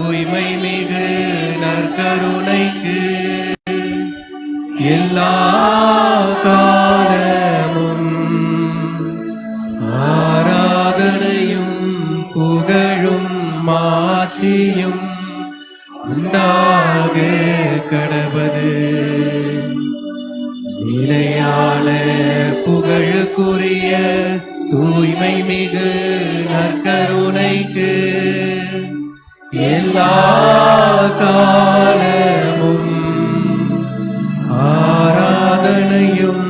தூய்மை மிகு நற்கருணைக்கு எல்லா காலமும் ஆராதனையும் புகழும் மாட்சியும் உண்டாக கடவது. நிலையான புகழுக்குரிய தூய்மை மிகு நற்கருணைக்கு எல்லா காலமும் ஆராதனையும்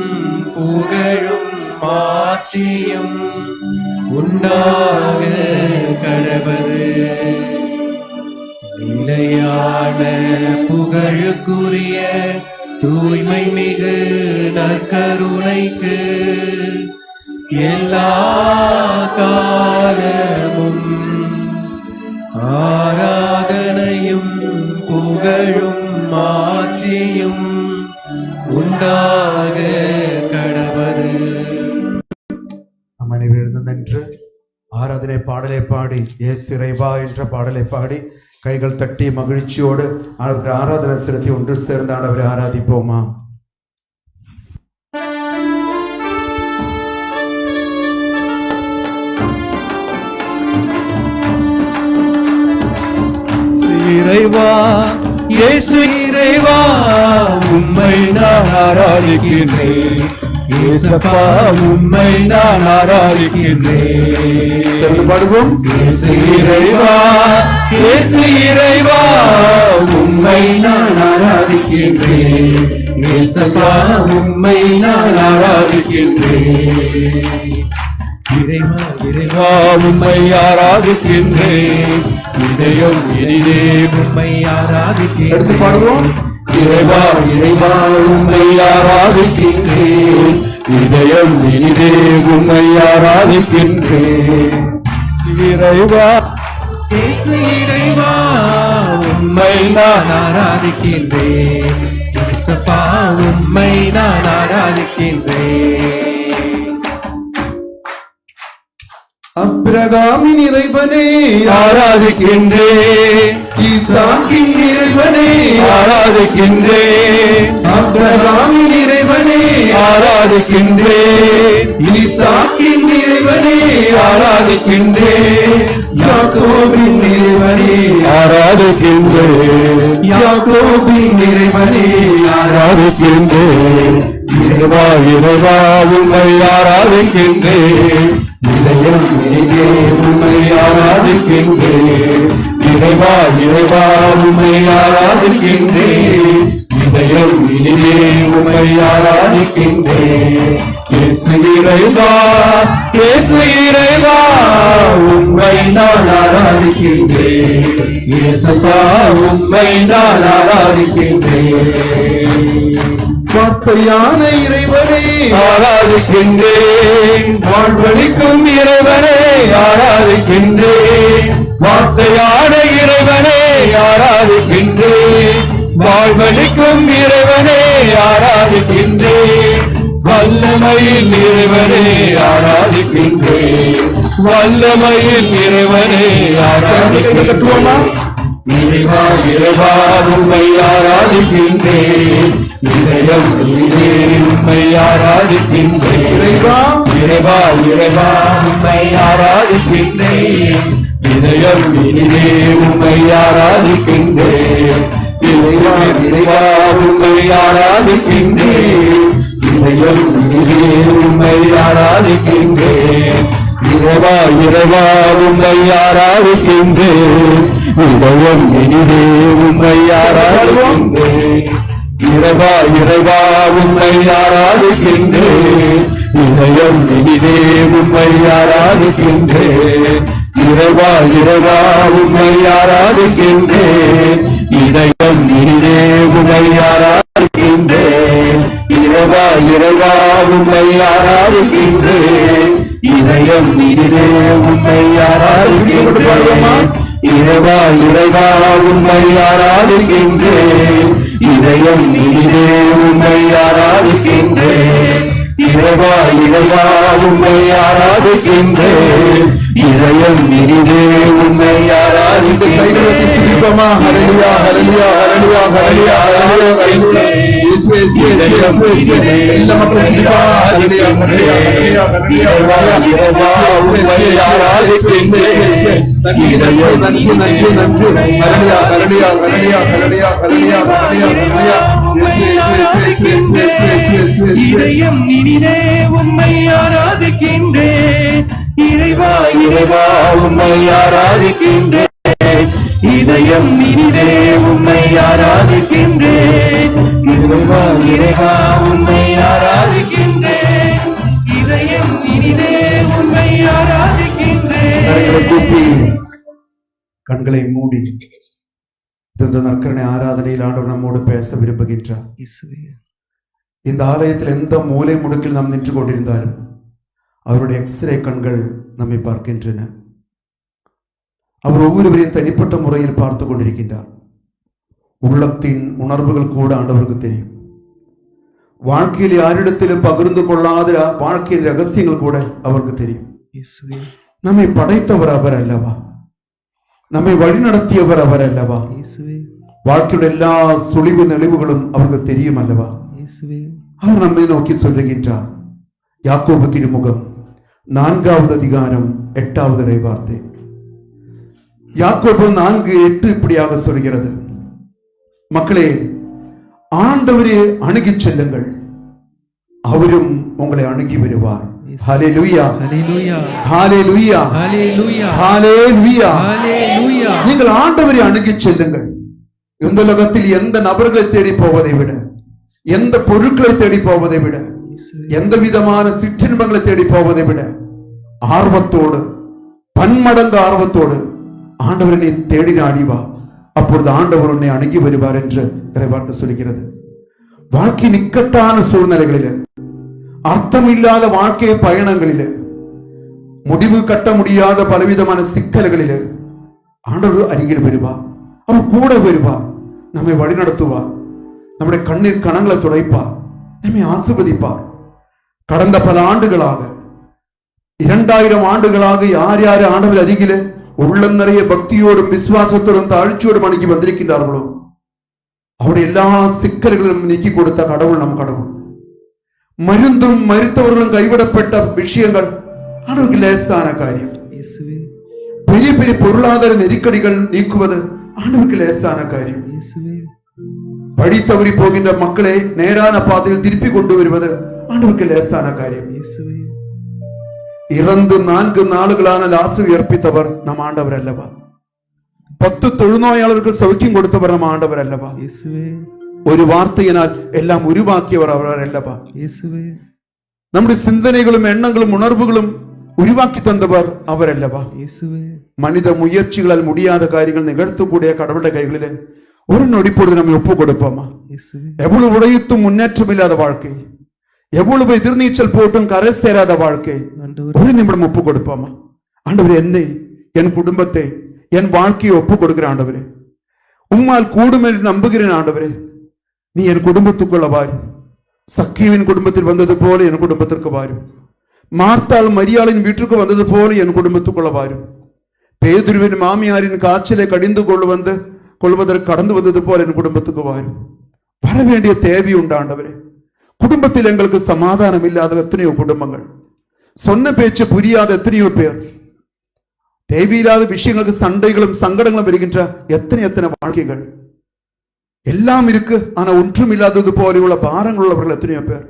புகழும் மாட்சியும் உண்டாக கடவது. நிலையான புகழுக்குரிய தூய்மை மிகு நற்கருணைக்கு எல்லா காலமும் ஆராதனையும் புகழும் மாட்சியும் உண்டாக கடவது. நம் அனைவரும் நின்று ஆராதனை பாடலை பாடி இயேசு இறைவா என்ற பாடலை பாடி கைகள் தட்டி மகிழ்ச்சியோடு அவர் ஆராதனை செலுத்தி ஒன்று சேர்ந்து ஆண்டவரை ஆராதிப்போமா? இறைவா இயேசு இறைவா உம்மை நான் ஆராதிக்கின்றேன். இயேசப்பா உம்மை நான் ஆராதிக்கின்றேன். பாடுவோம். இயேசு இறைவா இயேசு இறைவா உம்மை நான் ஆராதிக்கின்றேன். இயேசப்பா உம்மை நான் ஆராதிக்கின்றேன். இறைவா இறைவா உம்மை ஆராதிக்கின்றேன். இதயம் இனிதே உம்மை ஆராதிக்கின்றேன். பாடுவோம். இறைவா இறைவா உம்மை ஆராதிக்கின்றேன். இதயம் இனிதே உம்மை ஆராதிக்கின்றேன். இறைவா இயேசு இறைவா உம்மை நான் ஆராதிக்கின்றேன். இயேசப்பா உம்மை நான் ஆராதிக்கின்றேன். அப்ரகாமின் இறைவனே ஆராதிக்கின்றேன். ஈசாக்கின் இறைவனே ஆராதிக்கின்றேன். அப்ரகாமின் இறைவனே ஆராதிக்கின்றேன். ஈசாக்கின் இறைவனே ஆராதிக்கின்றேன். யாக்கோபின் இறைவனே ஆராதிக்கின்றேன். யாக்கோபின் இறைவனே ஆராதிக்கின்றேன். இறைவா இறைவா உம்மை ஆராதிக்கின்றேன். இதயம் இனிதே உம்மை ஆராதிக்கின்றேன். இறைவா இறைவா உம்மை ஆராதிக்கின்றேன். இதயம் இனிதே உம்மை ஆராதிக்கின்றேன். இயேசு இறைவா இயேசு இறைவா உம்மை நான் ஆராதிக்கின்றேன். இயேசப்பா உம்மை நான் ஆராதிக்கின்றேன். வார்த்தையான இறைவனே ஆராதிக்கின்றேன். வாழ்வளிக்கும் இறைவனே ஆராதிக்கின்றேன். வார்த்தையான இறைவனே ஆராதிக்கின்றேன். வாழ்வளிக்கும் இறைவனே ஆராதிக்கின்றேன். வல்லமையில் இறைவனே ஆராதிக்கின்றேன். வல்லமையில் இறைவனே ஆராதிக்கின்றேன். இறைவா இறைவா உம்மை ஆராதிக்கின்றேன். இதயம் இனிதே உம்மை ஆராதிக்கின்றேன். இறைவா இறைவா இறைவா உம்மை ஆராதிக்கின்றேன். இதயம் இனிதே உம்மை ஆராதிக்கின்றேன். இறைவா இறைவா உம்மை ஆராதிக்கின்றேன். இதயம் இனிதே உம்மை ஆராதிக்கின்றேன். இறைவா இறைவா உம்மை ஆராதிக்கின்றேன். இதயம் இனிதே உம்மை ஆராதிக்கின்றேன். இறைவா இறைவா உம்மை ஆராதிக்கின்றேன். இதயம் இனிதே உம்மை ஆராதிக்கின்றேன். இறைவா இறைவா உம்மை ஆராதிக்கின்றேன். இதயம் இனிதே உம்மை ஆராதிக்கின்றேன். இறைவா இறைவா உம்மை ஆராதிக்கின்றேன். இதயம் இனிதே உம்மை ஆராதிக்கின்றேன். இறைவா இறைவா உம்மை ஆராதிக்கின்றேன். இதயம் இனிதே உம்மை ஆராதிக்கின்றேன். இறைவா இறைவா உம்மை ஆராதிக்கின்றேன். இதயம் இனிதே உம்மை ஆராதிக்கின்றேன். துதிப்போமா? ஹல்லேலூயா ஹல்லேலூயா ஹல்லேலூயா ஹல்லேலூயா ஹல்லேலூயா. இயேசுவே இயேசுவே இயேசுவே இயேசுவே. எல்லா மக்களும் துதிப்பா. ஹல்லேலூயா ஹல்லேலூயா ஹல்லேலூயா ஹல்லேலூயா. இறைவா உம்மை ஆராதிக்கின்றேன். நன்றி நன்றி நன்றி நன்றி நன்றி. ஹல்லேலூயா ஹல்லேலூயா ஹல்லேலூயா ஹல்லேலூயா ஹல்லேலூயா ஹல்லேலூயா ஹல்லேலூயா. இதயம் இனிதே உம்மை ஆராதிக்கின்றேன். இறைவா இறைவா உம்மை ஆராதிக்கின்றேன். இதயம் இனிதே உம்மை ஆராதிக்கின்றேன். இறைவா இறைவா உம்மை ஆராதிக்கின்றேன். இதயம் இனிதே உம்மை ஆராதிக்கின்றேன். கரங்களை கூப்பி கண்களை மூடி இந்த நற்கரணை ஆராதனையில் ஆண்டவர் நம்மோடு பேச விரும்புகின்றார். இந்த ஆலயத்தில் எந்த மூலை முடுக்கில் நாம் நின்று கொண்டிருந்தாலும் அவருடைய எக்ஸ்ரே கண்கள் நம்மை பார்க்கின்றன. அவர் ஒவ்வொருவரையும் தனிப்பட்ட முறையில் பார்த்து கொண்டிருக்கின்றார். உள்ளத்தின் உணர்வுகள் கூட ஆண்டவருக்கு தெரியும். வாழ்க்கையில் யாரிடத்திலும் பகிர்ந்து கொள்ளாத வாழ்க்கையின் ரகசியங்கள் கூட அவருக்கு தெரியும். நம்மை படைத்தவர் அவர் அல்லவா? நம்மை வழிநடத்தியவர் அவர் அல்லவா? வாழ்க்கையுடைய எல்லா சுழிவு நெளிவுகளும் அவருக்கு தெரியும் அல்லவா? அவர் நம்மை நோக்கி சொல்லுகின்றார். யாக்கோபு திருமுகம் 4வது அதிகாரம் 8வது இறைவார்த்தை. யாக்கோபு 4:8 இப்படியாக சொல்கிறது. மக்களே, ஆண்டவரே அணுகிச் செல்லுங்கள், அவரும் உங்களை அணுகி வருவார். ஹல்லேலூயா ஹல்லேலூயா ஹல்லேலூயா ஹல்லேலூயா ஹல்லேலூயா. ஹல்லேலூயா. நீங்கள் ஆண்டவரை அணுகிச் செல்லுங்கள். இந்த உலகத்தில் எந்த நபர்களை தேடி போவதை விட, எந்த பொருட்களை தேடி போவதை விட, எந்த விதமான சிற்றின்பங்களை தேடி போவதை விட ஆர்வத்தோடு, பன்மடங்கு ஆர்வத்தோடு ஆண்டவரை நீ தேடி நாடி வா. அப்பொழுது ஆண்டவர் உன்னை அணுகி வருவார் என்று இறைவார்த்தை சொல்கிறது. வாழ்க்கையின் இக்கட்டான சூழ்நிலைகளில், அர்த்தம் இல்லாத வாழ்க்கை பயணங்களில், முடிவு கட்ட முடியாத பலவிதமான சிக்கல்களில் ஆண்டவர் அருகில் வருவார். அவர் கூட வருவார், நம்மை வழிநடத்துவார், நம்முடைய கண்ணீர் கணங்களை துடைப்பார், நம்மை ஆசீர்வதிப்பார். கடந்த பல ஆண்டுகளாக, 2000 ஆண்டுகளாக யார் யார் ஆண்டவர் அருகிலே உள்ளம் நிறைய பக்தியோடும் விசுவாசத்தோடும் தாழ்ச்சியோடும் அணுகி வந்திருக்கின்றார்களோ அவருடைய எல்லா சிக்கல்களும் நீக்கி கொடுத்த கடவுள் நம் கடவுள். மருந்தும் மருத்துவர்களும் கைவிடப்பட்ட விஷயங்கள் ஆண்டவருக்கு லேசான காரியம். பெரிய பெரிய பொருளாதார நெருக்கடிகள் நீக்குவது ஆண்டவருக்கு லேசான காரியம். வழி தவறி போகின்ற மக்களை நேரான பாதையில் திருப்பி கொண்டு வருவது ஆண்டவருக்கு லேசான காரியம். இறந்து 4 நாளுகளான லாசரு உயிர்ப்பித்தவர் நம் ஆண்டவர் அல்லவா? 10 தொழுநோயாளர்கள் சௌக்கியம் கொடுத்தவர் நம் ஆண்டவர் அல்லவா? ஒரு வார்த்தையினால் எல்லாம் உருவாக்கியவர் அவர் அல்லவா? நம்முடைய சிந்தனைகளும் எண்ணங்களும் உணர்வுகளும் உருவாக்கி தந்தவர் அவர் அல்லவா? மனித முயற்சிகளால் முடியாத காரியங்கள் நிகழ்த்தக்கூடிய கடவுளுடைய கைகளிலே ஒரு நொடிப்பொழுது நம்மை ஒப்பு கொடுப்போமா? எவ்வளவு உடையத்தும் முன்னேற்றம் இல்லாத வாழ்க்கை, எவ்வளவு எதிர்நீச்சல் போட்டும் கரை சேராத வாழ்க்கை, ஒரு நிமிடம் ஒப்பு கொடுப்போமா? ஆண்டவரே, என்னை, என் குடும்பத்தை, என் வாழ்க்கையை ஒப்பு கொடுக்கிற ஆண்டவரே, உம்மால் கூடும் என்று நம்புகிறேன் ஆண்டவரே. நீ என் குடும்பத்துக்குள்ள வாரும். சக்கீவின் குடும்பத்தில் வந்தது போல என் குடும்பத்திற்கு வாரும். மார்த்தாள் மரியாளின் வீட்டுக்கு வந்தது போல என் குடும்பத்துக்குள்ள வாரும். பேதுருவின் மாமியாரின் காய்ச்சலை கடிந்து கொள்வதற்கு கடந்து வந்தது போல என் குடும்பத்துக்கு வாரும். வர வேண்டிய தேவை உண்டு ஆண்டவரே. குடும்பத்தில் எங்களுக்கு சமாதானம் இல்லாத எத்தனையோ குடும்பங்கள், சொன்ன பேச்சு புரியாத எத்தனையோ பேர், தேவையில்லாத விஷயங்களுக்கு சண்டைகளும் சங்கடங்களும் வருகின்ற எத்தனை வாழ்க்கைகள் எல்லாம் இருக்கு. ஆனா ஒன்றும் இல்லாதது போல உள்ள பாரங்கள் உள்ளவர்கள் எத்தனையோ பேர்.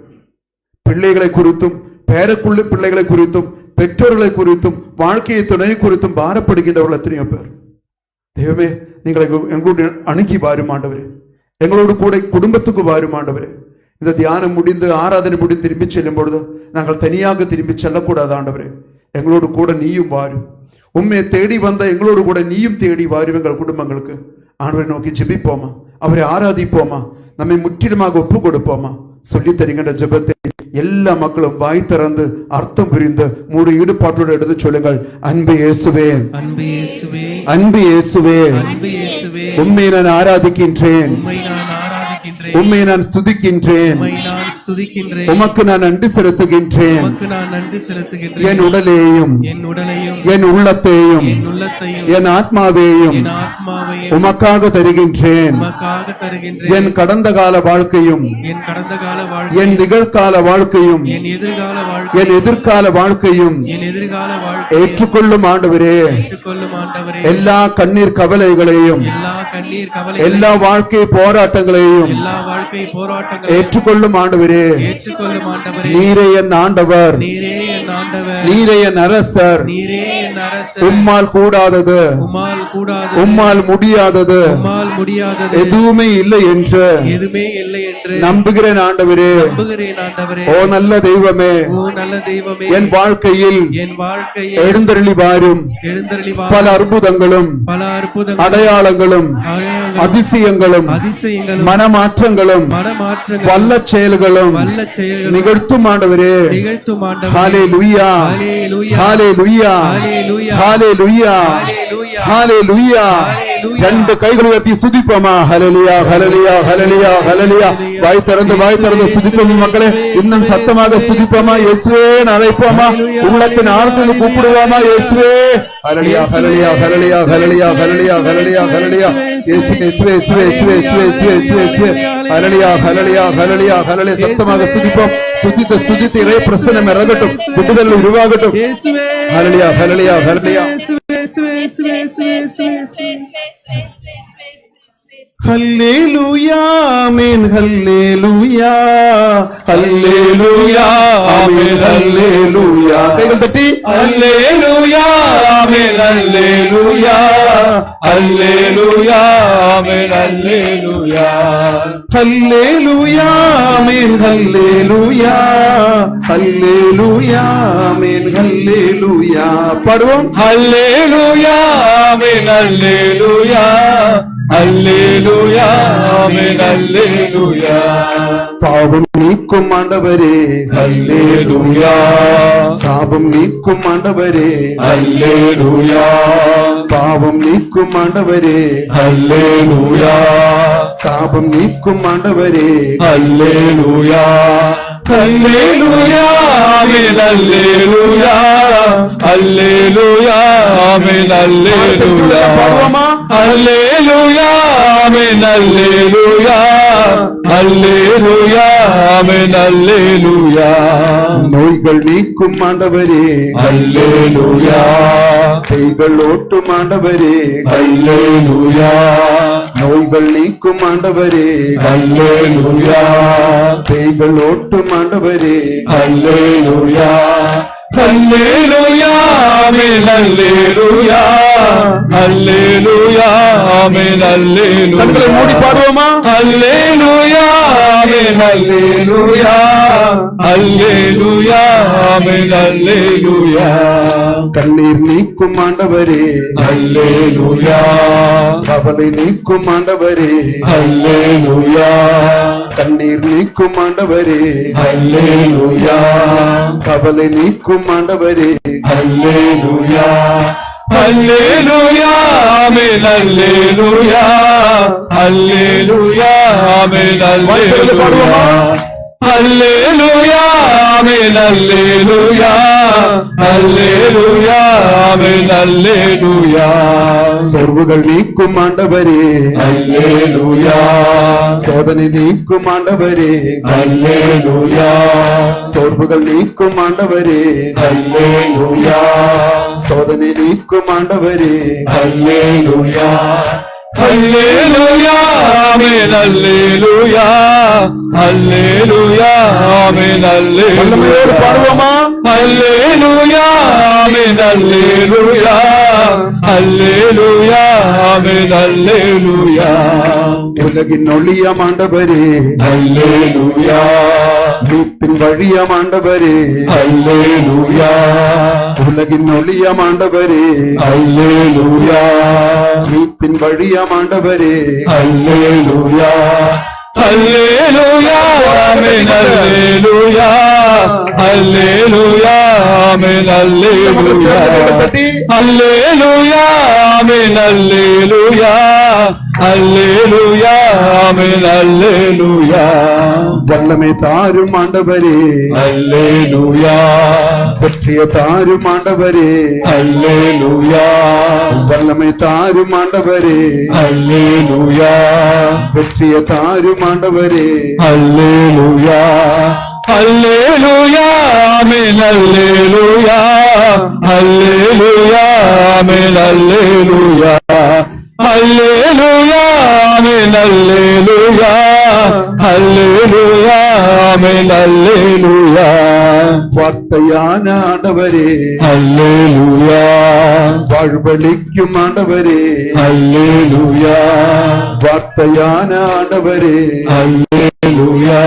பிள்ளைகளை குறித்தும், பேரக்குள்ள பிள்ளைகளை குறித்தும், பெற்றோர்களை குறித்தும், வாழ்க்கையை துணை குறித்தும் பாரப்படுகின்றவர்கள் எத்தனையோ பேர். தெய்வமே, நீங்கள் எங்களுடைய அணுகி வாரும் ஆண்டவரே. எங்களோடு கூட குடும்பத்துக்கு வாரும் ஆண்டவரே. இந்த தியானம் முடிந்து, ஆராதனை முடிந்து திரும்பி செல்லும் பொழுது நாங்கள் தனியாக திரும்பி செல்லக்கூடாது ஆண்டவரே. எங்களோடு கூட நீயும் வாரும். உண்மையை தேடி வந்த எங்களோடு கூட நீயும் தேடி வாரும் எங்கள் குடும்பங்களுக்கு. ஆண்டவரை நோக்கி ஜெபிப்போமா? அவரை ஆராதிப்போமா? நம்மை முற்றிலுமாக ஒப்பு கொடுப்போமா? சொல்லி தருகின்ற ஜெபத்தை எல்லா மக்களும் வாய் திறந்து அர்த்தம் புரிந்து முழு ஈடுபாட்டோடு எடுத்து சொல்லுங்கள். அன்பு இயேசுவே, அன்பு இயேசுவே, அன்பு இயேசுவே, அன்பு இயேசுவே, உம்மை நான் ஆராதிக்கின்றேன், உம்மை நான் ஆராதிக்கின்றேன், உம்மை நான் ஸ்துதிக்கின்றேன். உம்மை நான் ஸ்துதிக்கின்றேன். உமக்கு நான் நன்றி செலுத்துகின்றேன். உமக்கு நான் நன்றி செலுத்துகின்றேன். என் உடலையும் என் உடலையும் என் உள்ளத்தையும் என் உள்ளத்தையும் என் ஆத்மாவையும் என் ஆத்மாவையும் உமக்காக தருகின்றேன். உமக்காக தருகின்றேன். என் கடந்த கால வாழ்க்கையும் என் கடந்த கால வாழ்க்கை, என் நிகழ்கால வாழ்க்கையும் என் எதிர்கால வாழ்க்கை, என் எதிர்கால வாழ்க்கையும் என் எதிர்கால வாழ்க்கை ஏற்றுக்கொள்ளும் ஆண்டவரே. ஏற்றுக்கொள்ளும் ஆண்டவரே. எல்லா கண்ணீர் கவலைகளையும் எல்லா கண்ணீர் கவலை, எல்லா வாழ்க்கை போராட்டங்களையும் எல்லா வாழ்க்கை போராட்டங்களை ஏற்றுக்கொள்ளும் ஆண்டவரே. ஏற்றுக்கொள்ளும் ஆண்டவரே. நீரே என் ஆண்டவர், நீரே என் ஆண்டவர், நீரே என் அரசர். நீரே என் அரசர். உம்மால் கூடாதது, உம்மால் கூடாது, உம்மால் முடியாதது உம்மால் முடியாதது எதுவுமே இல்லை என்று எதுவுமே இல்லை என்று நம்புகிறேன் ஆண்டவரே. நம்புகிறேன் ஆண்டவரே. ஓ நல்ல தெய்வமே, ஓ நல்ல தெய்வமே. என் வாழ்க்கையில் என் வாழ்க்கையை எழுந்தருளி வாரும் எழுந்தருளி வா. பல அற்புதங்களும் பல அற்புதங்கள், அடையாளங்களும் அடையாளங்களும், அதிசயங்களும் அதிசயங்களும், மனமாற்றங்களும் மனமாற்றங்களும், வல்ல செயல்களும் வல்ல செயல்களும் நிகழ்த்தும் ஆண்டவரே. நிகழ்த்தும் ஆண்டவரே. ஹalleluya, ஹalleluya, ஹalleluya, ஹalleluya, ஹalleluya, ஹalleluya, ஹalleluya. ஹalleluya. ரெண்டு கைகள் உயர்த்தி ஸ்துதிப்போமா. ஹalleluya, ஹalleluya, ஹalleluya, ஹalleluya. வாய் திறந்து ஸ்துதிப்போம் மக்களே. இன்னும் சத்தமாக ஸ்துதிப்போமா. இயேசுவே அழைப்போமா. உள்ளத்தின் ஆழ்ந்து கூப்பிடுவோமா. இயேசுவே. ஹalleluya, ஹalleluya, ஹalleluya, ஹalleluya, ஹalleluya, ஹalleluya, ஹalleluya. இயேசுவே, இயேசுவே, இயேசுவே, இயேசுவே, இயேசுவே, இயேசுவே, இயேசுவே. ஹalleluya, ஹalleluya, ஹalleluya, ஹalleluya. சத்தமாக ஸ்துதிப்போம். ஸ்துதித்து இறை பிரசன்னம் இறங்கட்டும், விடுதலை உருவாகட்டும். இயேசுவே. ஹalleluya, ஹalleluya, ஹalleluya. இயேசுவே, இயேசுவே, இயேசுவே, இயேசுவே, இயேசுவே. ஹல்லேலூயா, ஆமென். ஹல்லேலூயா, ஹல்லேலூயா, ஆமென். ஹல்லேலூயா. கைகள் தட்டி அல்லேலூயா, ஆமென். அல்லேலூயா, அல்லேலூயா, ஆமென். அல்லேலூயா. ஹல்லேலூயா, ஆமென். ஹல்லேலூயா, ஹல்லேலூயா, ஆமென். ஹல்லேலூயா. பாடுவோம். அல்லேலூயா, ஆமென். அல்லேலூயா, அல்லேலூயா, ஆமென். அல்லேலூயா. பாவம் நீக்கும் ஆண்டவரே. அல்லேலூயா, சாபம் நீக்கும் ஆண்டவரே. அல்லேலூயா, பாவம் நீக்கும் ஆண்டவரே. அல்லேலூயா, சாபம் நீக்கும் ஆண்டவரே. அல்லேலூயா. அல்லேலூயா, ஆமென். அல்லேலூயா, அல்லேலூயா, ஆமென். அல்லேலூயா. பாடுவோமா. அல்லேலூயா, ஆமென். அல்லேலூயா, அல்லேலூயா, ஆமென். அல்லேலூயா. நோய்கள் நீக்கும் ஆண்டவரே. அல்லேலூயா, கைகள் ஓட்டும் ஆண்டவரே. அல்லேலூயா, நோய்கள் நீக்கும் ஆண்டவரே. அல்லேலூயா, கைகள் ஓட்டும் ஆண்டவரே. அல்லேலூயா. அல்லேலூயா, ஆமென். அல்லேலூயா, அல்லேலூயா, ஆமென். அல்லேலூயா. கண்களை மூடி பாடுவோமா. அல்லேலூயா, ஆமென். அல்லேலூயா, அல்லேலூயா, ஆமென். அல்லேலூயா. கண்ணீர் நீக்கும் ஆண்டவரே. அல்லேலூயா, கவலை நீக்கும் ஆண்டவரே. அல்லேலூயா, கண்ணீர் நீக்கும் ஆண்டவரே. அல்லேலூயா, கவலை நீக்கும் ஆண்டவரே. அல்லேலூயா. அல்லேலூயா, ஆமென். அல்லேலூயா, அல்லேலூயா, ஆமென். அல்லேலூயா. அல்லேலூயா, ஆமென். அல்லேலூயா, அல்லேலூயா, ஆமென். அல்லேலூயா. சோர்வுகள் நீக்கும் ஆண்டவரே. அல்லேலூயா, சோதனை நீக்கும் ஆண்டவரே. அல்லேலூயா, சோர்வுகள் நீக்கும் ஆண்டவரே. அல்லேலூயா, சோதனை நீக்கும் ஆண்டவரே. அல்லேலூயா. அல்லேலூயா, ஆமென். அல்லேலூயா, அல்லேலூயா, ஆமென். வல்லமையோடு அல்லேலூயா. பாடுவோமா. அல்லேலூயா, ஆமென். அல்லேலூயா, அல்லேலூயா, ஆமென். அல்லேலூயா. உலகின் ஒளியாம் ஆண்டவரே. அல்லேலூயா, மீட்பின் வழியாம் ஆண்டவரே. அல்லேலூயா, உலகின் ஒளியாம் ஆண்டவரே. அல்லேலூயா, மீட்பின் வழியாம் ஆண்டவரே. அல்லேலூயா. Hallelujah, Amen, Hallelujah, Hallelujah, Amen, Hallelujah, Hallelujah, Amen, Hallelujah, Hallelujah, Amen, Hallelujah, வல்லமை தாரும் ஆண்டவரே, Hallelujah, வெற்றிய தாரும் ஆண்டவரே, Hallelujah, வல்லமை தாரும் ஆண்டவரே, Hallelujah, வெற்றிய தாரும் ஆண்டவரே, Hallelujah, Hallelujah, Amen, Hallelujah, Hallelujah, Amen, Hallelujah, Hallelujah, Amen, Hallelujah, Hallelujah, Amen, Hallelujah, வார்த்தையான ஆண்டவரே, Hallelujah, வாழ்வளிக்கும் ஆண்டவரே, Hallelujah, வார்த்தையான ஆண்டவரே, Hallelujah,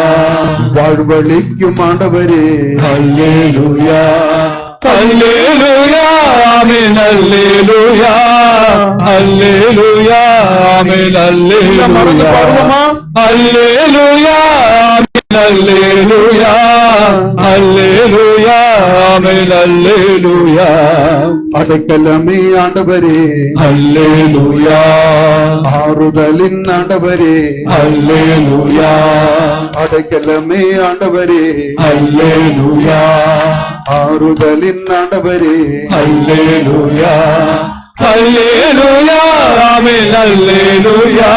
வாழ்வளிக்கும் ஆண்டவரே, Hallelujah, Hallelujah, Amen, Hallelujah, Hallelujah, Amen, மறந்து Hallelujah, பாடுவோமா? Hallelujah, Amen, Hallelujah, Hallelujah, Amen, Hallelujah, அடைக்கலமே ஆண்டவரே, Hallelujah, ஆறுதலின் ஆண்டவரே, Hallelujah, அடைக்கலமே ஆண்டவரே, Hallelujah, ஆறுதலின் ஆண்டவரே, Hallelujah, Hallelujah, Amen, Hallelujah,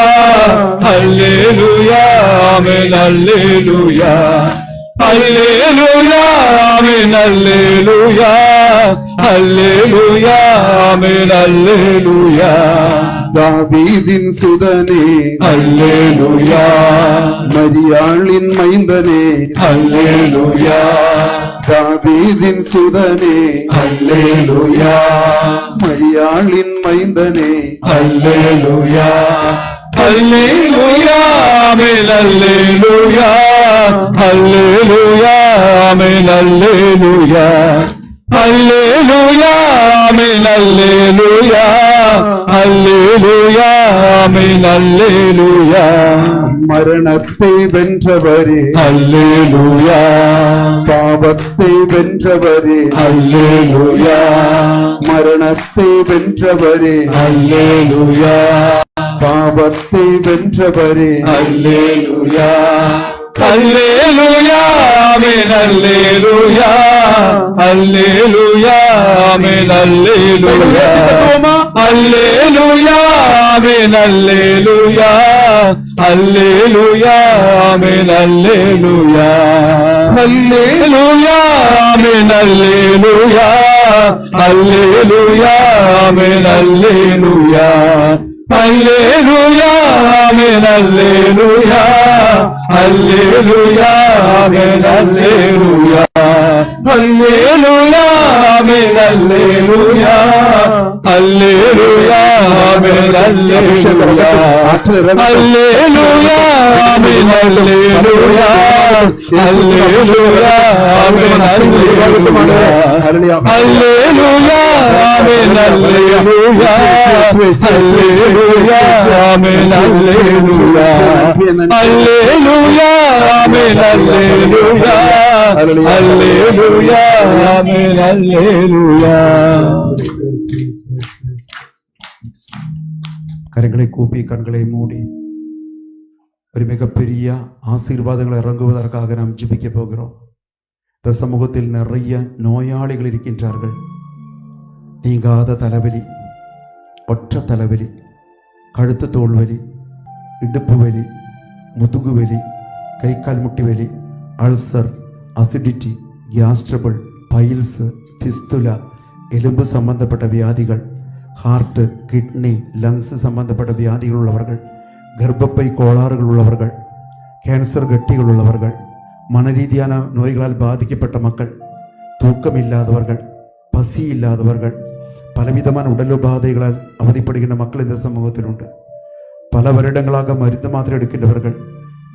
Hallelujah, Amen, Hallelujah, Hallelujah, Amen, Hallelujah, Hallelujah, Amen, Hallelujah, தாவீதின் சுதனே, Hallelujah, மரியாளின் மைந்தனே, Hallelujah, தாவீதின் சுதனே, Hallelujah, மரியாளின் மைந்தனே, Hallelujah, Hallelujah, Amen, Hallelujah, Hallelujah, Amen, Hallelujah, Hallelujah, Amen, Hallelujah, Hallelujah, Amen, Hallelujah, மரணத்தை வென்றவரே, Hallelujah, பாவத்தை வென்றவரே, Hallelujah, மரணத்தை வென்றவரே, Hallelujah, பாவத்தை வென்றவரே, Hallelujah, Hallelujah, Amen, Hallelujah, Hallelujah, Amen, Hallelujah, Hallelujah, Amen, Hallelujah, Hallelujah, Amen, Hallelujah, Hallelujah, Amen, Hallelujah, Hallelujah, Amen, Hallelujah, Hallelujah, Amen, Hallelujah, Hallelujah, Amen, Hallelujah, Hallelujah, Amen, Hallelujah, Hallelujah, Amen, Hallelujah, Hallelujah, Amen, Hallelujah, Hallelujah, Amen, Hallelujah, Hallelujah, Amen, Hallelujah, Hallelujah, Amen, Hallelujah, Hallelujah, Amen, Hallelujah, Hallelujah, Amen, Hallelujah. கரங்களை கூப்பி கண்களை மூடி ஒரு மிகப்பெரிய ஆசீர்வாதங்கள் இறங்குவதற்காக நாம் ஜெபிக்க போகிறோம். இந்த சமூகத்தில் நிறைய நோயாளிகள் இருக்கின்றார்கள். நீங்காத தலைவலி, ஒற்ற தலைவலி, கழுத்து தோல்வலி, இடுப்பு வலி, முதுகு வலி, கை கால் முட்டி வலி, ulcer, acidity, gas trouble, piles, fistula, எலும்பு சம்பந்தப்பட்ட வியாதிகள், ஹார்ட், கிட்னி, லங்ஸ் சம்பந்தப்பட்ட வியாதிகள் உள்ளவர்கள், கர்ப்பப்பை கோளாறுகள் உள்ளவர்கள், கேன்சர் கட்டிகள் உள்ளவர்கள், மனரீதியான நோய்களால் பாதிக்கப்பட்ட மக்கள், தூக்கம் இல்லாதவர்கள், பசி இல்லாதவர்கள், பலவிதமான உடல் உபாதைகளால் அவதிப்படுகின்ற மக்கள் இந்த சமூகத்தில் உண்டு. பல வருடங்களாக மருந்து மாத்திரை எடுக்கின்றவர்கள்,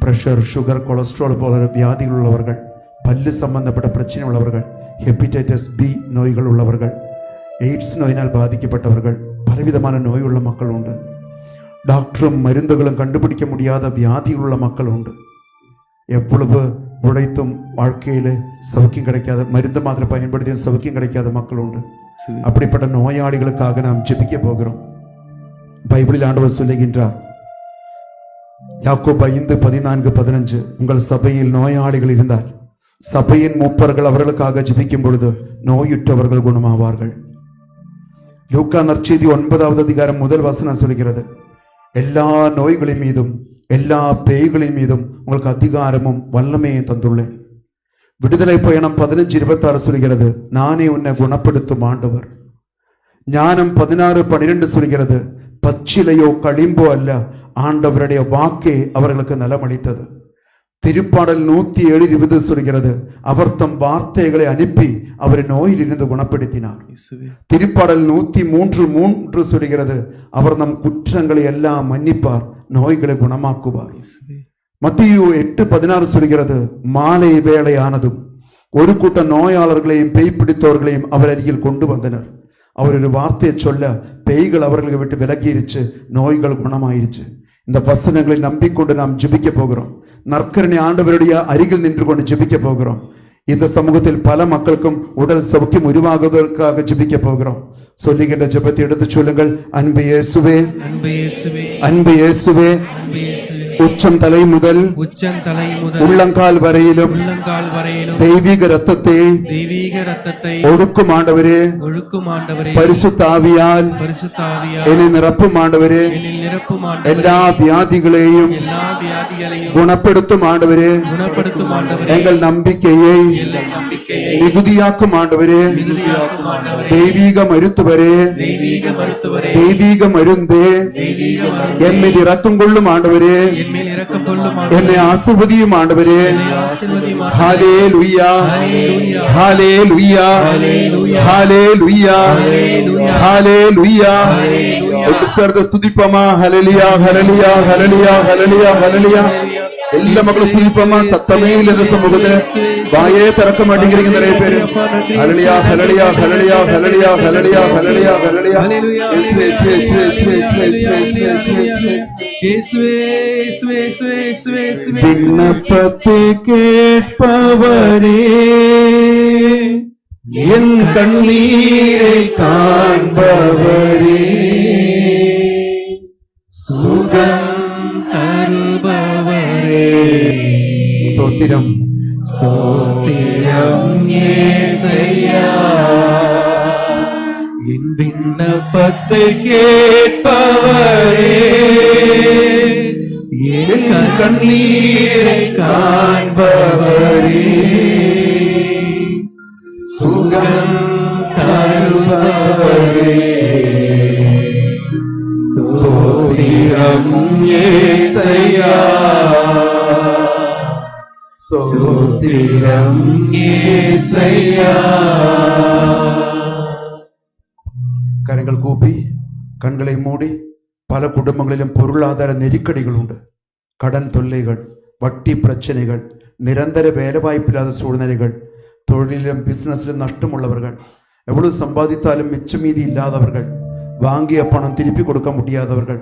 பிரஷர், சுகர், கொலஸ்ட்ரால் போல வியாதிகள் உள்ளவர்கள், பல்லு சம்பந்தப்பட்ட பிரச்சனை உள்ளவர்கள், ஹெப்படைட்டிஸ் பி நோய்கள் உள்ளவர்கள், எய்ட்ஸ் நோயினால் பாதிக்கப்பட்டவர்கள், பலவிதமான நோய் உள்ள மக்கள் உண்டு. டாக்டரும் மருந்துகளும் கண்டுபிடிக்க முடியாத வியாதிகளுள்ள மக்கள் உண்டு. எவ்வளவு உழைத்தும் வாழ்க்கையில சௌக்கியம் கிடைக்காத, மருந்து மாத்திரை பயன்படுத்தியும் சௌக்கியம் கிடைக்காத மக்கள் உண்டு. அப்படிப்பட்ட நோயாளிகளுக்காக நாம் ஜெபிக்க போகிறோம். பைபிளில் ஆண்டவர் சொல்லுகின்றார், யாக்கோபு 5:14-15, உங்கள் சபையில் நோயாளிகள் இருந்தால் சபையின் மூப்பர்கள் அவர்களுக்காக ஜெபிக்கும் பொழுது நோயுற்றவர்கள் குணமாவார்கள். லூக்கா நற்செய்தி 9வது அதிகாரம் 1 வசனம் சொல்கிறது, எல்லா நோய்களின் மீதும் எல்லா பேய்களின் மீதும் உங்களுக்கு அதிகாரமும் வல்லமையும் தந்துள்ளேன். விடுதலை பயணம் 15:26 சொல்கிறது, நானே உன்னை குணப்படுத்தும் ஆண்டவர். ஞானம் 16:12 சொல்கிறது, பச்சிலையோ களிம்போ அல்ல, ஆண்டவருடைய வாக்கே அவர்களுக்கு நலமளித்தது. திருப்பாடல் 107:20 சொல்கிறது, அவர் தம் வார்த்தைகளை அனுப்பி அவரை நோயில் இருந்து குணப்படுத்தினார். திருப்பாடல் 103:3 சொல்கிறது, அவர் நம் குற்றங்களை எல்லாம் மன்னிப்பார், நோய்களை குணமாக்குவார். மத்தேயு 8:16 சொல்கிறது, மாலை வேளையானதும் ஒரு கூட்டம் நோயாளர்களையும் பேய் பிடித்தவர்களையும் அவர் அருகில் கொண்டு வந்தனர். அவர் ஒரு வார்த்தையை சொல்ல பேய்கள் அவர்களை விட்டு விலகிருச்சு, நோய்கள் குணமாயிருச்சு. இந்த வசனங்களை நம்பிக்கொண்டு நாம் ஜெபிக்க போகிறோம். நற்கருணை ஆண்டவருடைய அருகில் நின்று கொண்டு ஜெபிக்க போகிறோம். இந்த சமூகத்தில் பல மக்களுக்கும் உடல் சௌக்கியம் உருவாகுவதற்காக ஜெபிக்க போகிறோம். சொல்லுகின்ற ஜெபத்தை எடுத்து சொல்லுங்கள். அன்பு இயேசுவே, அன்பு இயேசுவே, உச்சம் தலை முதல் உள்ளங்கால் வரையிலும் தெய்வீக ரத்தத்தை ஒழுக்கும் ஆண்டவரே, பரிசுத்த ஆவியால் என்னை நிரப்பும் ஆண்டவரே, எல்லா வியாதிகளையும் குணப்படுத்தும் ஆண்டவரே, எங்கள் நம்பிக்கையை மிகுதியாக்கும் ஆண்டவரே, தெய்வீக மருத்துவரே, தெய்வீக மருந்தே, என் மீது இரக்கம் கொள்ளும் ஆண்டவரே, என்னை ஆசீர்வதியும் ஆண்டவரே. ஹல்லேலூயா, ஹல்லேலூயா, ஹல்லேலூயா, ஹல்லேலூயா. ஒருத்தர் ஸ்துதிப்போமா? ஹல்லேலூயா, ஹல்லேலூயா, ஹல்லேலூயா, ஹல்லேலூயா, ஹல்லேலூயா. எல்லா மக்களும் ஸ்துதிப்போமா? சத்தமே இல்ல சமூகத்துல, வாயே திறக்க மாட்டேங்கிறீங்க நிறைய பேரு. ஹல்லேலூயா, ஹல்லேலூயா, ஹல்லேலூயா, ஹல்லேலூயா, ஹல்லேலூயா, ஹல்லேலூயா, ஹல்லேலூயா. இயேசுவே, இயேசுவே, இயேசுவே, இயேசுவே, இயேசுவே, இயேசுவே. விண்ணப்பத்தை கேட்பவரே, என் கண்ணீரை காண்பவரே, சுகம் தருபவரே. ஸ்தோத்திரம், ஸ்தோத்திரம் இயேசையா. என் விண்ணப்பத்தை கேட்பவரே, என் கண்ணீரை காண்பவரே, சுகம் தருபவரே. ஸ்தோத்திரம் இயேசையா, ஸ்தோத்திரம் இயேசையா. கரங்கள் கூப்பி கண்களை மூடி. பல குடும்பங்களிலும் பொருளாதார நெருக்கடிகள் உண்டு. கடன் தொல்லைகள், வட்டி பிரச்சனைகள், நிரந்தர வேலை வாய்ப்பில்லாத சூழ்நிலைகள், தொழிலும் பிசினஸிலும் நஷ்டமுள்ளவர்கள், எவ்வளவு சம்பாதித்தாலும் மிச்ச மீதி இல்லாதவர்கள், வாங்கிய பணம் திருப்பி கொடுக்க முடியாதவர்கள்,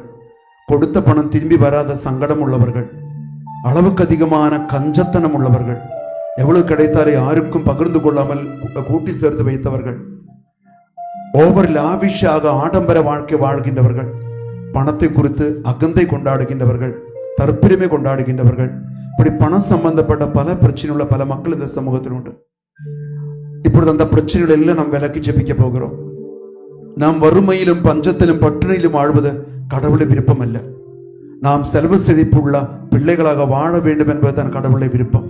கொடுத்த பணம் திரும்பி வராத சங்கடம் உள்ளவர்கள், அளவுக்கு அதிகமான கஞ்சத்தனம் உள்ளவர்கள், எவ்வளவு கிடைத்தாலும் யாருக்கும் பகிர்ந்து கொள்ளாமல் கூட்டி சேர்த்து வைத்தவர்கள், ஓவர் லாவிஷாக ஆடம்பர வாழ்க்கை வாழ்கின்றவர்கள், பணத்தை குறித்து அகந்தை கொண்டாடுகின்றவர்கள், தற்பெருமை கொண்டாடுகின்றவர்கள், இப்படி பணம் சம்பந்தப்பட்ட பல பிரச்சனை உள்ள பல மக்கள் இந்த சமூகத்தில் உண்டு. இப்பொழுது அந்த பிரச்சனைகள் எல்லாம் நாம் விலக்கி ஜெபிக்க போகிறோம். நாம் வறுமையிலும் பஞ்சத்திலும் பட்டினியிலும் வாழ்வது கடவுளை விருப்பம் அல்ல. நாம் செல்வ செழிப்புள்ள பிள்ளைகளாக வாழ வேண்டும் என்பதுதான் கடவுளை விருப்பம்.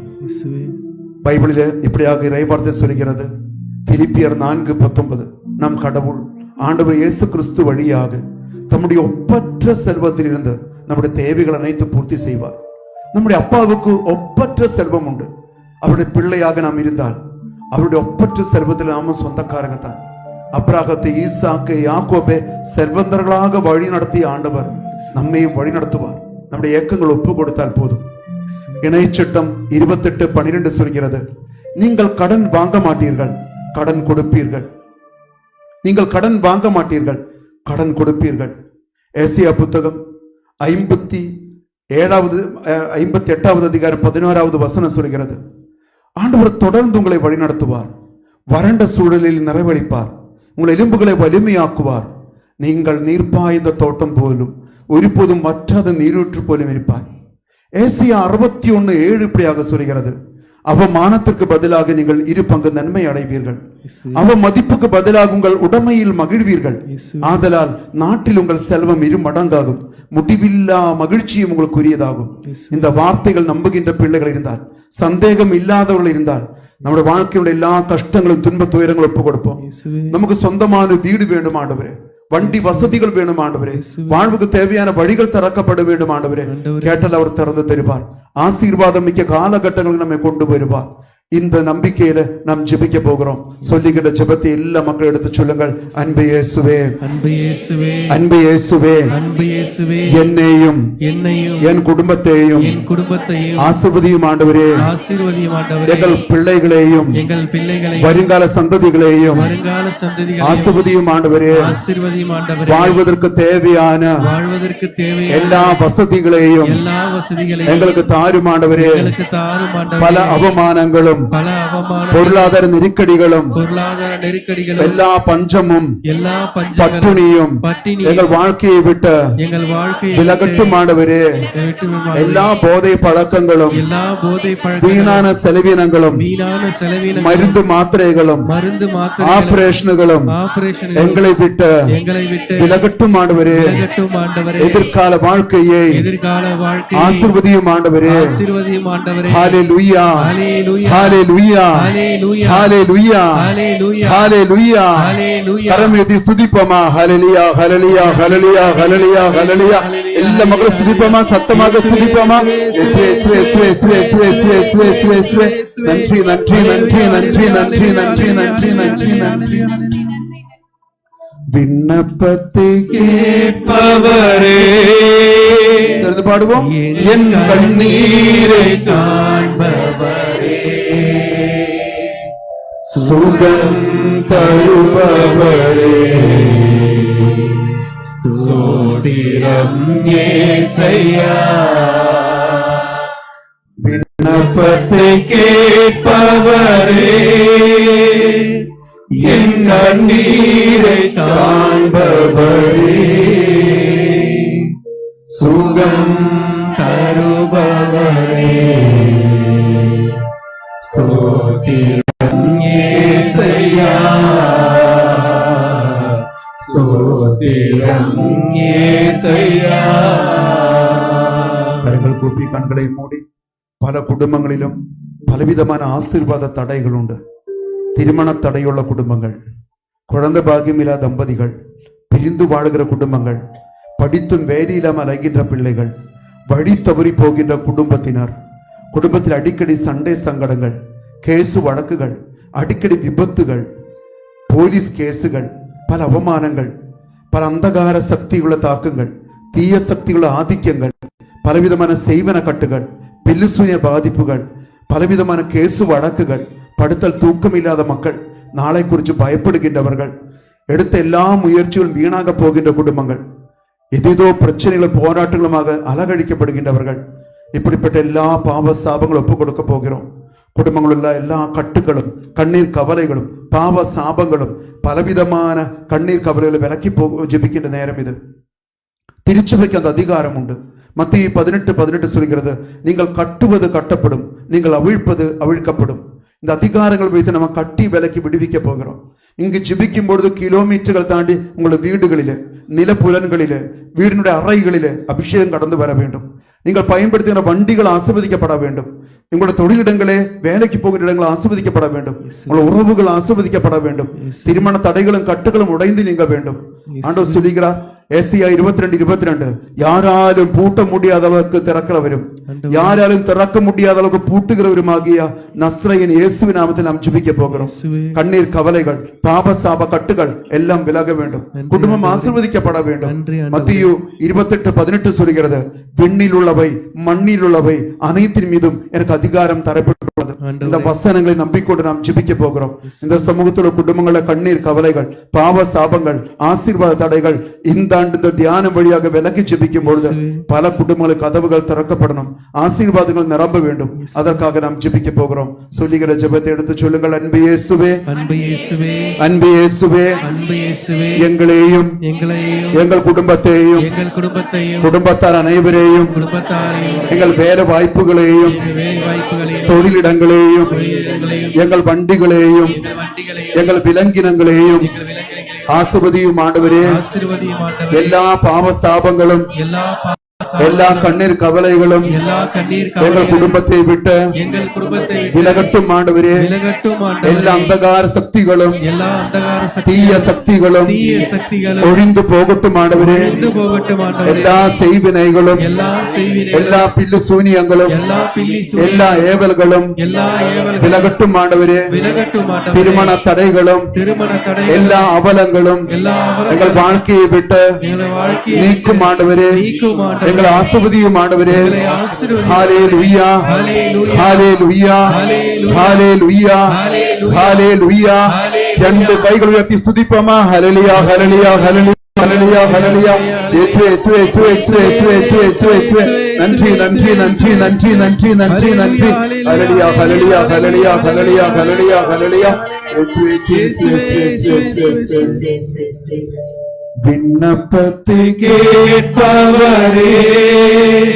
பைபிளில் இப்படியாக இறைவார்த்தை சொல்கிறது. பிலிப்பியர் 4:19, நம் கடவுள் ஆண்டவர் இயேசு கிறிஸ்து வழியாக தம்முடைய ஒப்பற்ற செல்வத்தில் இருந்து நம்முடைய தேவைகள் அனைத்து பூர்த்தி செய்வார். நம்முடைய அப்பாவுக்கு ஒப்பற்ற செல்வம் உண்டு. அவருடைய பிள்ளையாக நாம் இருந்தால் அவருடைய ஒப்பற்ற செல்வத்தில் நாம சொந்தக்காரங்கத்தான். அப்ராகத்தை, ஈசாக்கை, யாக்கோபை செல்வந்தர்களாக வழி நடத்திய ஆண்டவர் நம்மையும் வழி நடத்துவார். நம்முடைய ஏக்கங்கள் ஒப்பு கொடுத்தால் போதும். இணைச்சட்டம் 28:12 சொல்கிறது, நீங்கள் கடன் வாங்க மாட்டீர்கள், கடன் கொடுப்பீர்கள். நீங்கள் கடன் வாங்க மாட்டீர்கள், கடன் கொடுப்பீர்கள். ஏசியா புத்தகம் 58வது அதிகாரம் 11வது வசனம் சொல்கிறது, ஆண்டவர் தொடர்ந்து உங்களை வழிநடத்துவார், வறண்ட சூழலில் நிறைவளிப்பார், உங்கள் எலும்புகளை வலிமையாக்குவார், நீங்கள் நீர்ப்பாய்ந்த தோட்டம் போலும் ஒருபோதும் வற்றாத நீரூற்று போலும் இருப்பார். ஏசாயா 61:7 இப்படியாக சொல்கிறது, அவமானத்திற்கு பதிலாக நீங்கள் 2 பங்கு நன்மை அடைவீர்கள், அவமதிப்புக்கு பதிலாக உங்கள் உடைமையில் மகிழ்வீர்கள், ஆதலால் நாட்டில் உங்கள் செல்வம் 2 மடங்காகும், முடிவில்லா மகிழ்ச்சியும் உங்களுக்கு உரியதாகும். இந்த வார்த்தைகள் நம்புகின்ற பிள்ளைகள் இருந்தால், சந்தேகம் இல்லாதவர்கள் இருந்தால், நம்முடைய வாழ்க்கையுடைய எல்லா கஷ்டங்களும் துன்ப துயரங்களும் ஒப்பு கொடுப்போம். நமக்கு சொந்தமான வீடு வேண்டும் ஆண்டவரே, வண்டி வசதிகள் வேணும் ஆண்டவரே, வாழ்வுக்கு தேவையான வழிகள் திறக்கப்பட வேண்டும் ஆண்டவரே. கேட்டால் அவர் திறந்து தருவார். ஆசீர்வாதம் மிக்க காலகட்டங்களுக்கு நம்மை கொண்டு வருவார். இந்த நம்பிக்கையில நாம் ஜெபிக்க போகிறோம். சொல்லிக்கிட்ட ஜெபத்தை எல்லா மக்கள் எடுத்து சொல்லுங்கள். அன்பு இயேசுவே, அன்பு இயேசுவே, அன்பு இயேசுவே, அன்பு இயேசுவே, என்னையும் என் குடும்பத்தையும் ஆசீர்வதியும் ஆண்டவரே, ஆசீர்வதியும் ஆண்டவரே. எங்கள் பிள்ளைகளையும் வருங்கால சந்ததிகளையும் ஆசீர்வதியும் ஆண்டவரே, ஆசீர்வதியும் ஆண்டவரே. வாழ்வதற்கு தேவையான எல்லா வசதிகளையும் எங்களுக்கு தாரும் ஆண்டவரே. பல அவமானங்களும் பொருளாதார நெருக்கடிகளும் எல்லா பஞ்சமும் பட்டினியும் எங்கள் வாழ்க்கையை விட்டு விலகட்டும் ஆண்டவரே. எல்லா போதை பழக்கங்களும் வீணான செலவினங்களும் மருந்து மாத்திரைகளும் ஆபரேஷன்களும் எங்களை விட்டு விலகட்டும் ஆண்டவரே. எதிர்கால வாழ்க்கையை ஆசீர்வதியும் ஆண்டவரே. ஹல்லேலூயா, ஹல்லேலூயா, ஹல்லேலூயா, ஹல்லேலூயா. கரம் ஏந்தி ஸ்துதிப்போமா. ஹல்லேலூயா, ஹல்லேலூயா, ஹல்லேலூயா, ஹல்லேலூயா, ஹல்லேலூயா. எல்லா மக்களும் ஸ்துதிப்போமா, சத்தமாக ஸ்துதிப்போமா. இயேசுவே, இயேசுவே, இயேசுவே, இயேசுவே, இயேசுவே, இயேசுவே, இயேசுவே, இயேசுவே. நன்றி, நன்றி, நன்றி, நன்றி, நன்றி, நன்றி, நன்றி, நன்றி, நன்றி. விண்ணப்பத்தை கேட்பவரே, சேர்ந்து பாடுவோம். என் கண்ணீரை காண்பவரே, சுகம் தருபவரே, ஸ்தோத்திரம் இயேசையா. விண்ணப்பத்தை கேட்பவரே, என் கண்ணீரை காண்பவரே, சுகம் தருபவரே, ஸ்தோத்திரம் இயேசையா, ஸ்தோத்திரம் இயேசையா. கரங்கள் கூப்பி கண்களை மூடி. பல குடும்பங்களிலும் பலவிதமான ஆசீர்வாத தடைகள் உண்டு. திருமண தடையுள்ள குடும்பங்கள், குழந்தை பாக்கியமில்லா தம்பதிகள், பிரிந்து வாழ்கிற குடும்பங்கள், படித்தும் வேலையில்லாமல் அலைகின்ற பிள்ளைகள், வழி தவறி போகின்ற குடும்பத்தினர், குடும்பத்தில் அடிக்கடி சண்டை சங்கடங்கள், கேசு வழக்குகள், அடிக்கடி விபத்துகள், போலீஸ் கேசுகள், பல அவமானங்கள், பல அந்தகார சக்தியுள்ள தாக்கங்கள், தீய சக்தியுள்ள ஆதிக்கங்கள், பலவிதமான செய்வன கட்டுகள், பில்லுசூனிய பாதிப்புகள், பலவிதமான கேசு வழக்குகள், படுத்தல் தூக்கம் இல்லாத மக்கள், நாளை குறித்து பயப்படுகின்றவர்கள், எடுத்த எல்லா முயற்சிகளும் வீணாக போகின்ற குடும்பங்கள், ஏதேதோ பிரச்சனைகளும் போராட்டங்களுமாக அலகழிக்கப்படுகின்றவர்கள், இப்படிப்பட்ட எல்லா பாவ சாபங்களும் ஒப்புக் கொடுக்க போகிறோம். குடும்பங்களுள்ள எல்லா கட்டுகளும், கண்ணீர் கவலைகளும், பாவ சாபங்களும், பலவிதமான கண்ணீர் கவலைகளை விலக்கி ஜெபிக்கின்ற நேரம் இது. திருச்சபைக்கு அந்த அதிகாரம் உண்டு. மத்திய 18:18 சொல்கிறது, நீங்கள் கட்டுவது கட்டப்படும், நீங்கள் அவிழ்ப்பது அவிழ்க்கப்படும். இந்த அதிகாரங்கள் வைத்து நம்ம கட்டி விலக்கி விடுவிக்க போகிறோம். இங்கு ஜெபிக்கும் பொழுது கிலோமீட்டர்கள் தாண்டி உங்களோட வீடுகளிலே, நிலப்புலன்களிலே, வீடினுடைய அறைகளிலே அபிஷேகம் கடந்து வர வேண்டும். நீங்கள் பயன்படுத்துகிற வண்டிகள் ஆசீர்வதிக்கப்பட வேண்டும். உங்களோட தொழிலிடங்களே, வேலைக்கு போகிற இடங்கள் ஆசீர்வதிக்கப்பட வேண்டும். உங்களோட உறவுகள் ஆசீர்வதிக்கப்பட வேண்டும். திருமண தடைகளும் கட்டுகளும் உடைந்து நீங்க வேண்டும். ஆண்டவர் சொல்லுகிறார், ஏசாயா 22:22, யாராலும் பூட்ட முடியாத அளவுக்கு திறக்கிறவரும் யாராலும் திறக்க முடியாத அளவுக்கு பூட்டுகிறவரும் ஆகிய நஸ்ரயன் இயேசுவின் நாமத்தில் நாம் ஜெபிக்க போகிறோம். கண்ணீர் கவலைகள், பாப சாப கட்டுகள் எல்லாம் விலக வேண்டும். குடும்பம் ஆசீர்வதிக்கப்பட வேண்டும். மத்திய 28:18 சொல்கிறது, விண்ணில் உள்ளவை மண்ணில் உள்ளவை அனைத்தின் மீதும் எனக்கு அதிகாரம் தரப்பட்டு போதுமானது. இந்த வசனங்களை நம்பிக்கொண்டு நாம் ஜெபிக்க போகிறோம். இந்த சமூகத்தில் குடும்பங்கள கண்ணீர் கவலைகள், பாவ சாபங்கள், ஆசீர்வாத தடைகள் இந்த ஆண்டு இந்த தியானம் வழியாக விலக்கி ஜெபிக்கும் பொழுது பல குடும்பங்களுக்கு கதவுகள் திறக்கப்படணும், ஆசீர்வாதங்கள் நிரம்ப வேண்டும். அதற்காக நாம் ஜெபிக்க போகிறோம். சொல்லுகிற ஜெபத்தை எடுத்து சொல்லுங்கள். அன்பு இயேசுவே, அன்பு இயேசுவே, அன்பு இயேசுவே, அன்பு இயேசுவே, எங்களையும் எங்கள் குடும்பத்தையும் குடும்பத்தார் அனைவரையும் எங்கள் வேலை வாய்ப்புகளையும் தொழிலிடங்களையும் எங்கள் வண்டிகளையும் எங்கள் விலங்கினங்களையும் ஆசீர்வதியும் ஆண்டவரே. எல்லா பாவ சாபங்களும் எல்லா கண்ணீர் கவலைகளும் எங்கள் குடும்பத்தை விட்டு விலகட்டும் ஆண்டவரே. எல்லா அந்தகார சக்திகளும் தீய சக்திகளும் ஒழிந்து போகட்டும் ஆண்டவரே. எல்லா செய்வினைகளும் எல்லா பில்லு சூனியங்களும் எல்லா ஏவல்களும் விலகட்டும் ஆண்டவரே. திருமண தடைகளும் எல்லா அவலங்களும் எங்கள் வாழ்க்கையை விட்டு நீக்கும் ஆண்டவரே. எங்களை ஆசீர்வதியும் ஆண்டவரே. ஹல்லேலூயா, ஹல்லேலூயா, ஹல்லேலூயா, ஹல்லேலூயா. ரெண்டு கைகள் உயர்த்தி ஸ்துதிப்போமா? ஹல்லேலூயா, ஹல்லேலூயா, ஹல்லேலூயா, ஹல்லேலூயா, ஹல்லேலூயா. இயேசுவே, இயேசுவே, இயேசுவே, இயேசுவே, இயேசுவே, இயேசுவே, இயேசுவே. நன்றி, நன்றி, நன்றி, நன்றி, நன்றி, நன்றி, நன்றி. ஹல்லேலூயா, ஹல்லேலூயா, ஹல்லேலூயா, ஹல்லேலூயா, ஹல்லேலூயா, ஹல்லேலூயா. இயேசுவே, இயேசுவே, இயேசுவே, இயேசுவே, இயேசுவே. விண்ணப்பத்தை கேட்பவரே,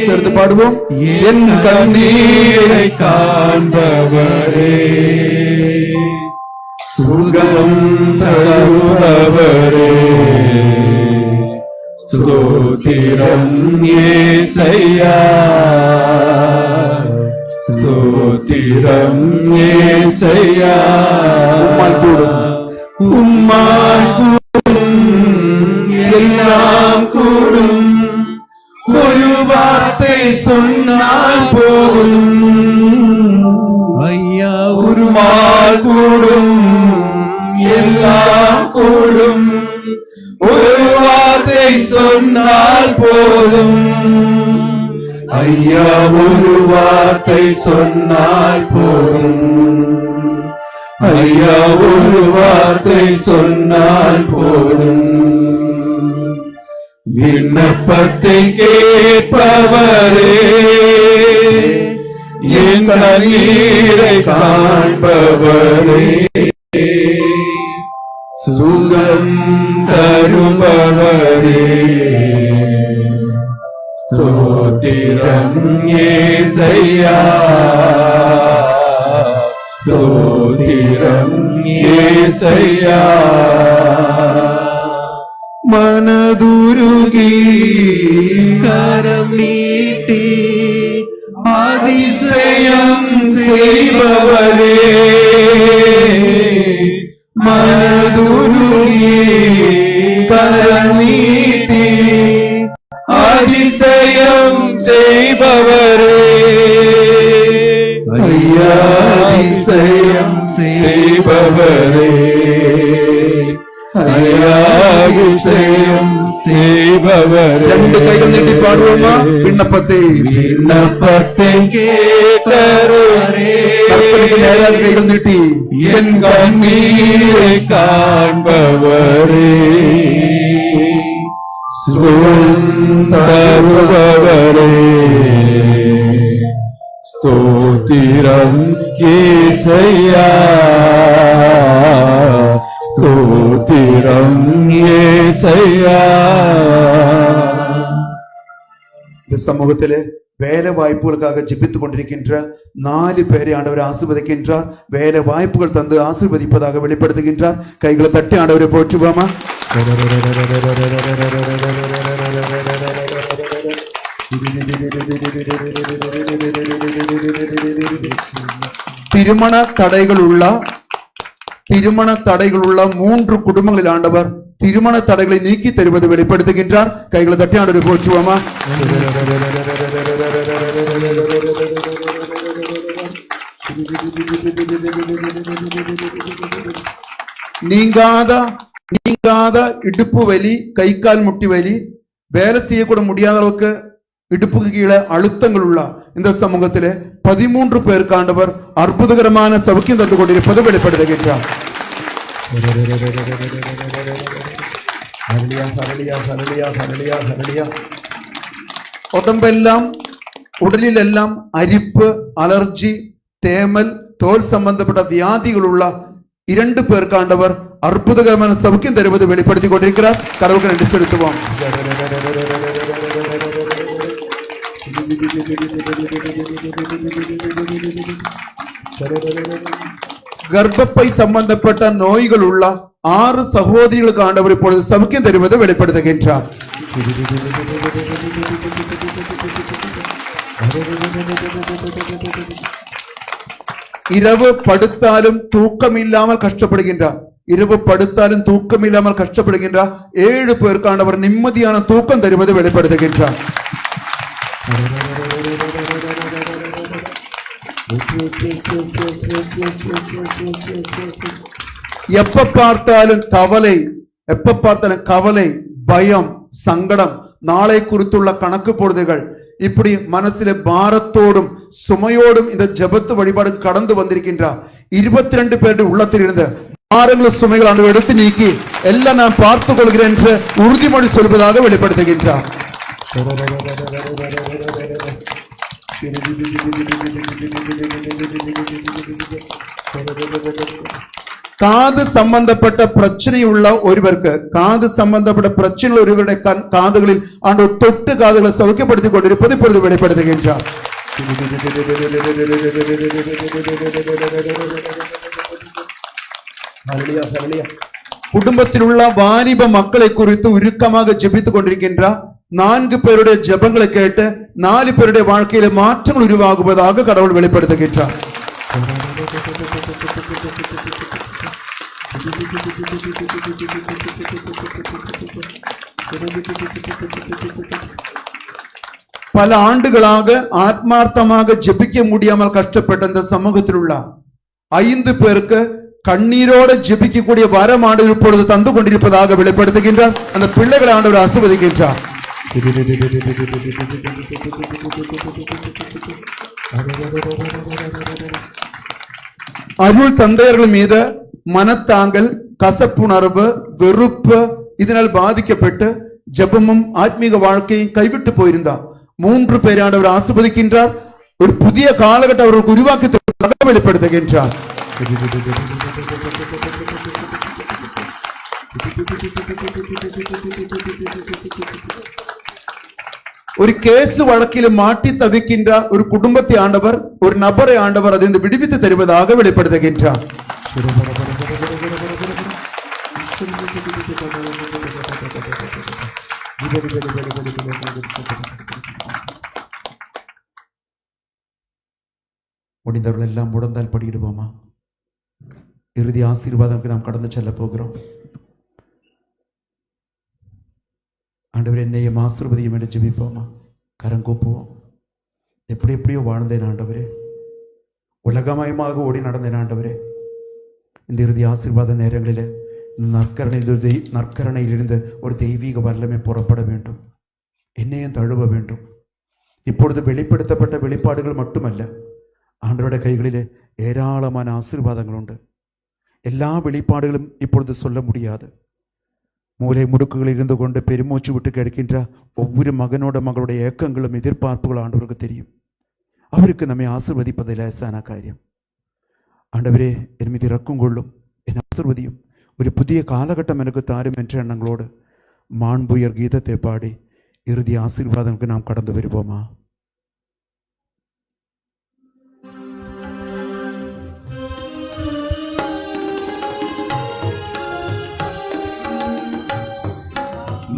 சேர்ந்து பாடுவோம். என் கண்ணீரை காண்பவரே, சுகம் தருபவரே, ஸ்தோத்திரம் இயேசையா, ஸ்தோத்திரம் இயேசையா. உம்மால் கூடும் எல்லாம் கூடும், ஒரு வார்த்தை சொன்னால் போதும் ஐயா. உருமால் கூடும் எல்லாம் கூடும், ஒரு வார்த்தை சொன்னால் போதும் ஐயா. ஒரு வார்த்தை சொன்னால் போதும் ஐயா. ஒரு வார்த்தை சொன்னால் போதும். விண்ணப்பத்தை கேட்பவரே, என் கண்ணீரை காண்பவரே, சுகம் தருபவரே, ஸ்தோத்திரம் இயேசையா, ஸ்தோத்திரம் இயேசையா. மனதுருகி கரம் நீட்டி அதிசயம் செய்பவரே, மனதுருகி கரம் நீட்டி அதிசயம் செய்பவரே, ஐயா அதிசயம் செய்பவரே, அதிசயம் செய்பவரே. ரெண்டு கைகள் நீட்டி பாடுவோமா? விண்ணப்பத்தை விண்ணப்பத்தை கேட்டவரே, நேராக கைகள் நீட்டி என் கண்ணீரை காண்பவரே, சுகம் தருபவரே, ஸ்தோத்திரம் இயேசையா, ஸ்தோத்திரம் இயேசையா. இந்த சமூகத்திலே வேலை வாய்ப்புகளுக்காக ஜெபித்துக் கொண்டிருக்கின்ற 4 பேரை ஆண்டவர் ஆசீர்வதிக்கின்றார். வேலை வாய்ப்புகள் தந்து ஆசீர்வதிப்பதாக வெளிப்படுத்துகின்றார். கைகளை தட்டி ஆண்டவரை போற்றுவோமா? திருமண தடைகள் உள்ள 3 குடும்பங்களில் ஆண்டவர் திருமண தடைகளை நீக்கி தருவது வெளிப்படுத்துகின்றார். கைகளை தட்டி ஆண்டவரை போற்றுவோமா? நீங்காத இடுப்பு வலி, கை கால் முட்டி வலி, வேலை செய்யக்கூட முடியாத அளவுக்கு இடுப்புக்கு கீழே அழுத்தங்கள் உள்ள இந்த சமூகத்திலே 13 பேருக்கு ஆண்டவர் அற்புதகரமான சௌக்கியம் தந்து கொண்டிருப்பது வெளிப்படுத்துகின்றார். உடம்பெல்லாம் உடலிலெல்லாம் அரிப்பு, அலர்ஜி, தேமல், தோல் சம்பந்தப்பட்ட வியாதிகளுள்ள 2 பேருக்கு ஆண்டவர் அற்புதகரமான சௌக்கியம் தருவது வெளிப்படுத்திக் கொண்டிருக்கிறார். கடவுளுக்கு நன்றி செலுத்துவோம். கர்ப்பப்பை சம்பந்தப்பட்ட நோய்கள் உள்ள 6 சகோதரிகளுக்கு ஆண்டவர் இப்பொழுது சௌக்கியம் தருவது வெளிப்படுத்துகின்றார். இரவு படுத்தாலும் தூக்கமில்லாமல் கஷ்டப்படுகின்றார். 7 பேருக்கு ஆண்டவர் நிம்மதியான தூக்கம் தருவது வெளிப்படுத்துகின்றார். எப்ப பார்த்தாலும் கவலை, பயம், சங்கடம், நாளை குறித்துள்ள கணக்கு பொழுதுகள், இப்படி மனசிலே பாரத்தோடும் சுமையோடும் இந்த ஜெபத்து வழிபாடு கடந்து வந்திருக்கின்றார். 22 பேருடைய உள்ளத்தில் இருந்த பாரங்கள் சுமைகள் ஆண்டு எடுத்து நீக்கி எல்லாம் நான் பார்த்துக் கொள்கிறேன் என்று உறுதிமொழி சொல்வதாக வெளிப்படுத்துகின்றார். காது சம்பந்தப்பட்ட பிரச்சனை உள்ள ஒருவருக்கு காதுகளில் ஆண்டவர் தொட்டு காதுகளை சௌக்கியப்படுத்திக் கொண்டிருப்பது இப்பொழுது வெளிப்படுத்துகின்றார். குடும்பத்தில் உள்ள வாலிப மக்களை குறித்து உருக்கமாக ஜெபித்துக் கொண்டிருக்கின்றார். 4 பேருடைய ஜெபங்களை கேட்டு 4 பேருடைய வாழ்க்கையில மாற்றங்கள் உருவாகுவதாக கடவுள் வெளிப்படுத்துகின்றார். பல ஆண்டுகளாக ஆத்மார்த்தமாக ஜெபிக்க முடியாமல் கஷ்டப்பட்ட இந்த சமூகத்தில் உள்ள 5 பேருக்கு கண்ணீரோடு ஜெபிக்கக்கூடிய வரம் ஆண்டவர் இப்பொழுது தந்து கொண்டிருப்பதாக வெளிப்படுத்துகின்றார். அந்த பிள்ளைகளை ஆண்டவர் ஆசீர்வதிக்கின்றார். அருள் தந்தையர்கள் மீது மனத்தாங்கல், கசப்புணர்வு, வெறுப்பு இதனால் பாதிக்கப்பட்டு ஜெபமும் ஆத்மீக வாழ்க்கையும் கைவிட்டு போயிருந்தார். 3 பேரை ஆண்டவர் ஆசீர்வதிக்கின்றார். ஒரு புதிய காலகட்டம் அவர்களுக்கு உருவாக்கி வெளிப்படுத்துகின்றார். ஒரு கேசு வழக்கில் மாட்டி தவிக்கின்ற ஒரு குடும்பத்தை ஆண்டவர், ஒரு நபரை ஆண்டவர் அதிலிருந்து விடுவித்து தருவதாக வெளிப்படுத்துகின்றார். முடிந்தவர்கள் எல்லாம் முடந்தால் படியிடுவோமா? இறுதி ஆசீர்வாதம் நாம் கடந்து செல்ல போகிறோம். ஆண்டவர் என்னையும் ஆசீர்வதியும் என்று ஜெபிப்போமா? கரங்கூப்புவோம். எப்படியோ வாழ்ந்தேன் ஆண்டவரே, உலகமயமாக ஓடி நடந்தேன் ஆண்டவரே. இந்த இறுதி ஆசீர்வாத நேரங்களில் நற்கரணையிலிருந்து ஒரு தெய்வீக வல்லமை புறப்பட வேண்டும், என்னையும் தழுவ வேண்டும். இப்பொழுது வெளிப்படுத்தப்பட்ட வெளிப்பாடுகள் மட்டுமல்ல, ஆண்டவருடைய கைகளிலே ஏராளமான ஆசீர்வாதங்கள் உண்டு. எல்லா வெளிப்பாடுகளும் இப்பொழுது சொல்ல முடியாது. மூலை முடுக்குகளில் இருந்து கொண்டு பெருமூச்சு விட்டு கிடக்கின்ற ஒவ்வொரு மகனுடைய ஏக்கங்களும் எதிர்பார்ப்புகளும் ஆண்டவருக்கு தெரியும். அவருக்கு நம்மை ஆசீர்வதிப்பது லேசான காரியம். ஆண்டவரே, என் மீது இரக்கம் கொள்ளும், என் ஆசீர்வதியும், ஒரு புதிய காலகட்டம் எனக்கு தாரும் என்ற எண்ணங்களோடு மாண்புயர் கீதத்தை பாடி இறுதி ஆசீர்வாதங்களுக்கு நாம் கடந்து வருவோமா?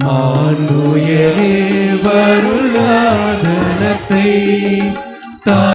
மானுயரே வருளாதனத்தை